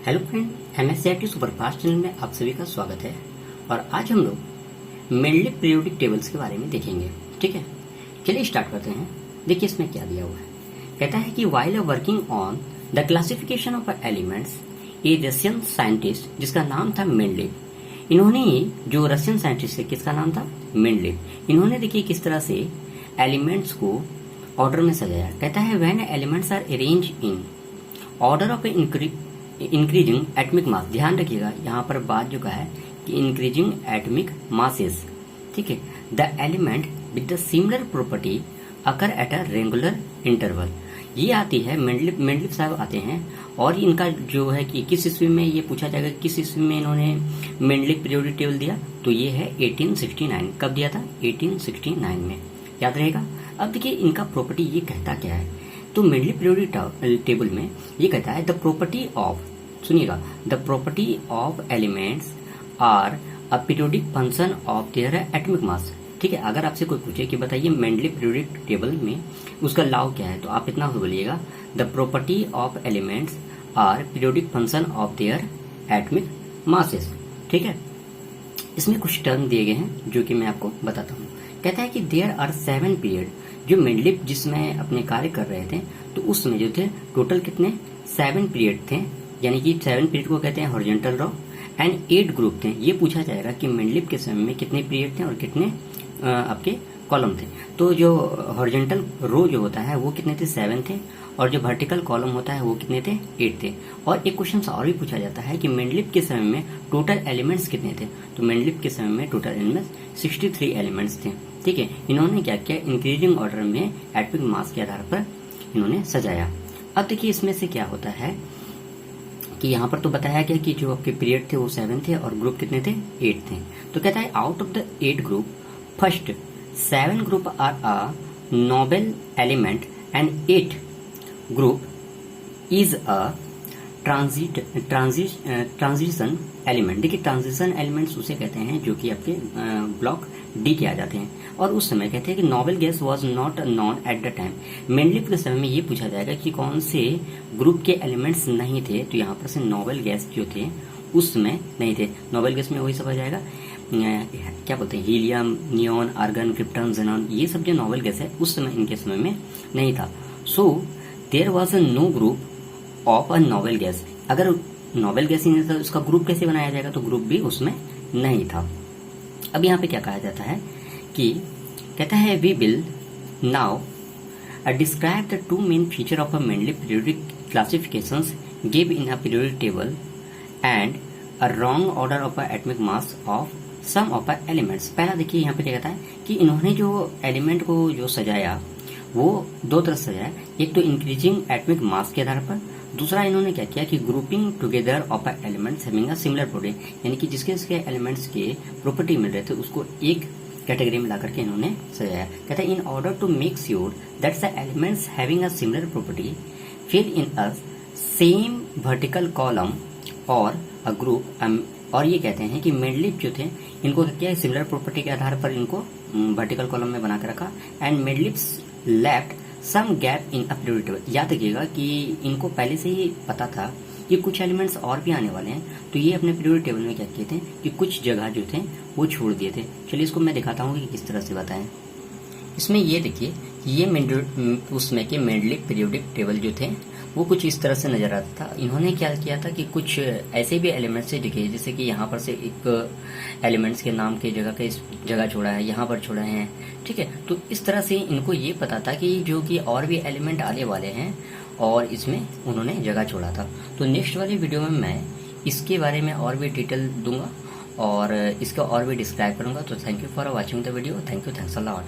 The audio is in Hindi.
Hello friend, MSCIT superfast channel में आप सभी का स्वागत है। और आज हम लोग मेनली पीरियोडिक टेबल्स के बारे में देखेंगे। ठीक है, चलिए स्टार्ट करते हैं। देखिए इसमें क्या दिया हुआ है। कहता है कि while working on the classification of elements, A Russian scientist जिसका नाम था मेंडलीव, इन्होंने जो रशियन साइंटिस्ट है किसका नाम था मेंडलीव, इन्होंने देखिए किस तरह से एलिमेंट्स को ऑर्डर में सजाया। कहता है when elements are arrange in order of increasing atomic mass. ध्यान रखिएगा यहाँ पर बात जो कहा है कि इंक्रीजिंग एटमिक मासेस। ठीक है, the element with the similar property occur at a regular interval. ये आती है मेंडलीव साहब आते हैं और इनका जो है कि किस ईस्वी में ये पूछा जाएगा, किस ईस्वी में इन्होंने मेंडलीव पीरियोडिक टेबल दिया, तो ये है 1869। कब दिया था? 1869 में, याद रहेगा। अब देखिए इनका प्रॉपर्टी ये कहता क्या है, तो मेंडलीव पीरियोडिक टेबल में ये कहता है द प्रॉपर्टी ऑफ, सुनिएगा, the property of elements are a periodic function of their atomic mass. ठीक है, अगर आपसे कोई पूछे कि बताइए मेंडलीव पीरियोडिक टेबल में उसका लॉ क्या है, तो आप इतना बोलिएगा the property of elements are periodic function of their atomic masses. ठीक है, इसमें कुछ टर्म दिए गए हैं जो कि मैं आपको बताता हूँ। कहता है कि देयर आर 7 पीरियड, जो मेंडलीव जिसमें अपने कार्य कर रहे थे तो उसमें जो थे टोटल कितने 7 पीरियड थे, यानी कि 7 पीरियड को कहते हैं हॉरिजॉन्टल रो, एंड 8 ग्रुप थे। ये पूछा जाएगा कि मेंडलीव के समय में कितने पीरियड थे और कितने आपके कॉलम थे। तो जो हॉरिजॉन्टल रो जो होता है वो कितने थे 7 थे, और जो वर्टिकल कॉलम होता है वो कितने थे 8 थे। और एक क्वेश्चन और भी पूछा जाता है कि मेंडलीव के समय में टोटल एलिमेंट्स कितने थे, तो मेंडलीव के समय में टोटल एलिमेंट्स 63 एलिमेंट्स थे। ठीक है, इन्होंने क्या किया, इंक्रीजिंग ऑर्डर में एटमिक मास के आधार पर इन्होंने सजाया। अब देखिए इसमें से क्या होता है कि यहाँ पर तो बताया गया कि जो आपके पीरियड थे वो 7 थे और ग्रुप कितने थे 8 थे। तो कहता है out of the 8 group first 7 group are a noble element and 8 group is a transition element. देखिए ट्रांजिशन एलिमेंट्स उसे कहते हैं जो कि आपके ब्लॉक डी के आ जाते हैं। और उस समय कहते हैं कि noble gas was not non at the time. Mendeleev के समय में ये पूछा जाएगा कि कौन से ग्रुप के एलिमेंट्स नहीं थे, तो यहाँ पर से नोबल गैस जो थे उस समय नहीं थे। नोबल गैस में वही सब आ जाएगा, क्या बोलते हैं, helium, neon, argon, krypton, xenon, ये सब जो नोबल गैस है उस समय इनके समय में नहीं था। So there was no group of a noble gas. अगर नोबल गैस ही नहीं था तो उसका ग्रुप कैसे बनाया जाएगा, तो ग्रुप भी उसमें नहीं था। अब यहाँ पे क्या कहा जाता है कि कहता है we will now describe the 2 main feature of a Mendeleev periodic classifications give in a periodic table and a wrong order of a atomic mass of some of a elements. पहला देखिए यहाँ पे क्या कहता है कि इन्होंने जो एलिमेंट को जो सजाया वो 2 तरह से सजाया। एक तो इंक्रीजिंग एटमिक मास के आधार पर, दूसरा इन्होंने क्या किया कि grouping together of elements having a similar property, यानी कि जिसके जिसके एलिमेंट्स के प्रॉपर्टी मिल रहे थे उसको एक कैटेगरी में ला करके इन्होंने सजाया। कहता है in order to make sure that the elements having a similar property fill in a same vertical column or a group. और ये कहते हैं कि मेंडलीव जो थे इनको क्या किया, सिमिलर प्रॉपर्टी के आधार पर इनको वर्टिकल कॉलम में बना के रखा, and Mendeleev left some gap in a periodic table. याद रखिएगा कि इनको पहले से ही पता था कि कुछ एलिमेंट्स और भी आने वाले हैं, तो ये अपने पीरियोडिक टेबल में क्या किए थे कि कुछ जगह जो थे वो छोड़ दिए थे। चलिए इसको मैं दिखाता हूँ कि किस तरह से बताएं। इसमें ये देखिए ये उसमें के मेंडलीव पीरियोडिक टेबल जो थे वो कुछ इस तरह से नजर आता था। इन्होंने क्या किया था कि कुछ ऐसे भी एलिमेंट्स से दिखे, जैसे कि यहाँ पर से एक एलिमेंट्स के नाम के जगह के इस जगह छोड़ा है, यहाँ पर छोड़ा है। ठीक है, तो इस तरह से इनको ये पता था कि जो कि और भी एलिमेंट आने वाले हैं और इसमें उन्होंने जगह छोड़ा था। तो नेक्स्ट वाली वीडियो में मैं इसके बारे में और भी डिटेल दूंगा और इसका और भी डिस्क्राइब करूंगा। तो thank you for watching the video. Thank you, thanks a lot.